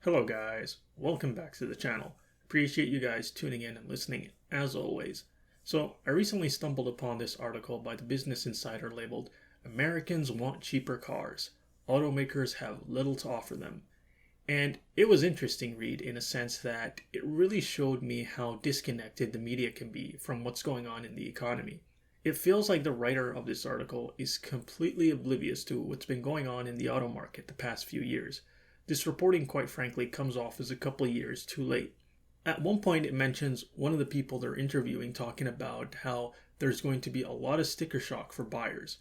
Hello guys, welcome back to the channel. Appreciate you guys tuning in and listening as always. So I recently stumbled upon this article by the Business Insider labeled Americans Want Cheaper Cars. Automakers have little to offer them. And it was interesting read in a sense that it really showed me how disconnected the media can be from what's going on in the economy. It feels like the writer of this article is completely oblivious to what's been going on in the auto market the past few years. This reporting, quite frankly, comes off as a couple of years too late. At one point, it mentions one of the people they're interviewing talking about how there's going to be a lot of sticker shock for buyers.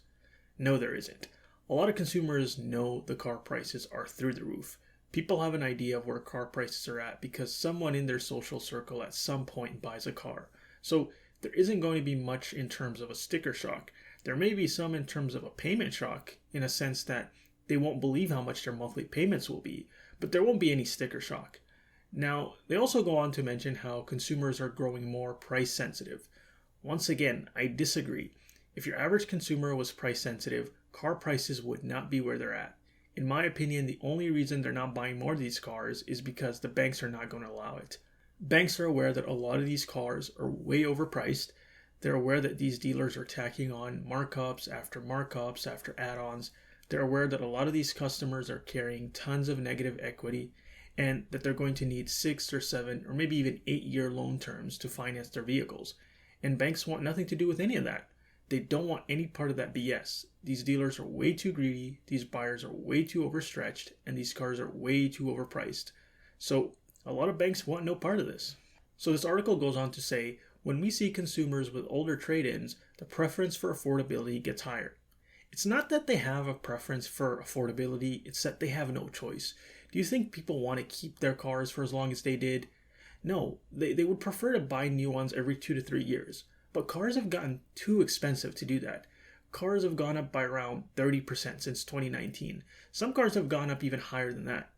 No, there isn't. A lot of consumers know the car prices are through the roof. People have an idea of where car prices are at because someone in their social circle at some point buys a car. So there isn't going to be much in terms of a sticker shock. There may be some in terms of a payment shock, in a sense that they won't believe how much their monthly payments will be, but there won't be any sticker shock. Now, they also go on to mention how consumers are growing more price sensitive. Once again, I disagree. If your average consumer was price sensitive, car prices would not be where they're at. In my opinion, the only reason they're not buying more of these cars is because the banks are not going to allow it. Banks are aware that a lot of these cars are way overpriced. They're aware that these dealers are tacking on markups after add-ons. They're aware that a lot of these customers are carrying tons of negative equity and that they're going to need 6 or 7 or maybe even 8-year loan terms to finance their vehicles. And banks want nothing to do with any of that. They don't want any part of that BS. These dealers are way too greedy, these buyers are way too overstretched, and these cars are way too overpriced. So a lot of banks want no part of this. So this article goes on to say, when we see consumers with older trade-ins, the preference for affordability gets higher. It's not that they have a preference for affordability, it's that they have no choice. Do you think people want to keep their cars for as long as they did? No, they would prefer to buy new ones every 2 to 3 years. But cars have gotten too expensive to do that. Cars have gone up by around 30% since 2019. Some cars have gone up even higher than that.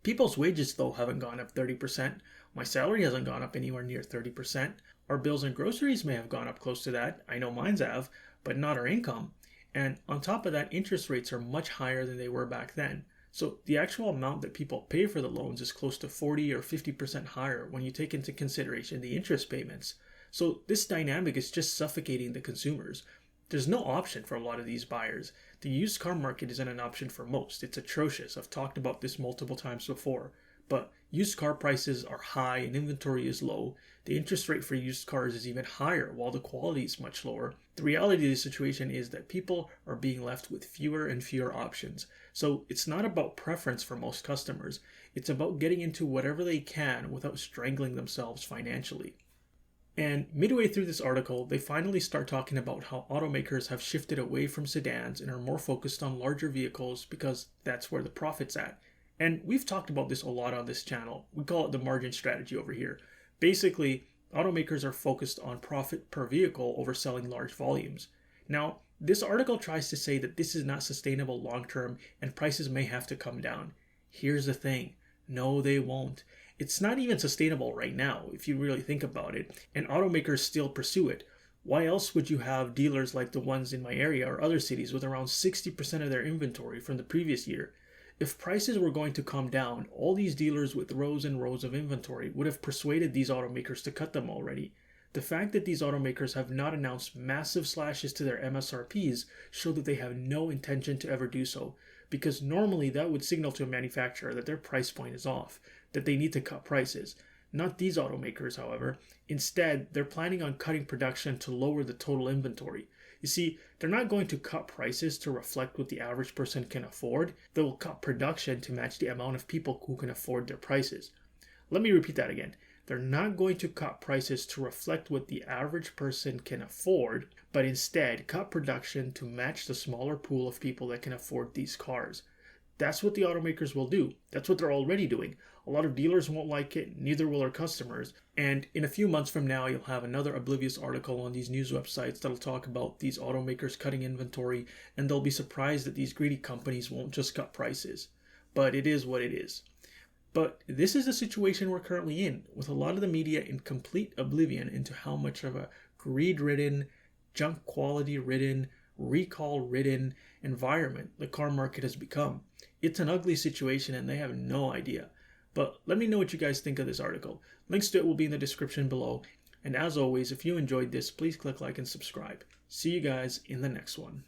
People's wages, though, haven't gone up 30%. My salary hasn't gone up anywhere near 30%. Our bills and groceries may have gone up close to that. I know mine's have, but not our income. And on top of that, interest rates are much higher than they were back then. So the actual amount that people pay for the loans is close to 40 or 50% higher when you take into consideration the interest payments. So this dynamic is just suffocating the consumers. There's no option for a lot of these buyers. The used car market isn't an option for most. It's atrocious. I've talked about this multiple times before. But used car prices are high and inventory is low. The interest rate for used cars is even higher while the quality is much lower. The reality of the situation is that people are being left with fewer and fewer options. So it's not about preference for most customers. It's about getting into whatever they can without strangling themselves financially. And midway through this article, they finally start talking about how automakers have shifted away from sedans and are more focused on larger vehicles because that's where the profit's at. And we've talked about this a lot on this channel. We call it the margin strategy over here. Basically, automakers are focused on profit per vehicle over selling large volumes. Now, this article tries to say that this is not sustainable long term and prices may have to come down. Here's the thing. No, they won't. It's not even sustainable right now, if you really think about it, and automakers still pursue it. Why else would you have dealers like the ones in my area or other cities with around 60% of their inventory from the previous year? If prices were going to come down, all these dealers with rows and rows of inventory would have persuaded these automakers to cut them already. The fact that these automakers have not announced massive slashes to their MSRPs show that they have no intention to ever do so, because normally that would signal to a manufacturer that their price point is off, that they need to cut prices. Not these automakers, however. Instead, they're planning on cutting production to lower the total inventory. You see, they're not going to cut prices to reflect what the average person can afford. They will cut production to match the amount of people who can afford their prices. Let me repeat that again. They're not going to cut prices to reflect what the average person can afford, but instead cut production to match the smaller pool of people that can afford these cars. That's what the automakers will do. That's what they're already doing. A lot of dealers won't like it, neither will our customers. And in a few months from now, you'll have another oblivious article on these news websites that'll talk about these automakers cutting inventory, and they'll be surprised that these greedy companies won't just cut prices. But it is what it is. But this is the situation we're currently in, with a lot of the media in complete oblivion into how much of a greed-ridden, junk quality-ridden, recall-ridden environment the car market has become. It's an ugly situation and they have no idea. But let me know what you guys think of this article. Links to it will be in the description below. And as always, if you enjoyed this, please click like and subscribe. See you guys in the next one.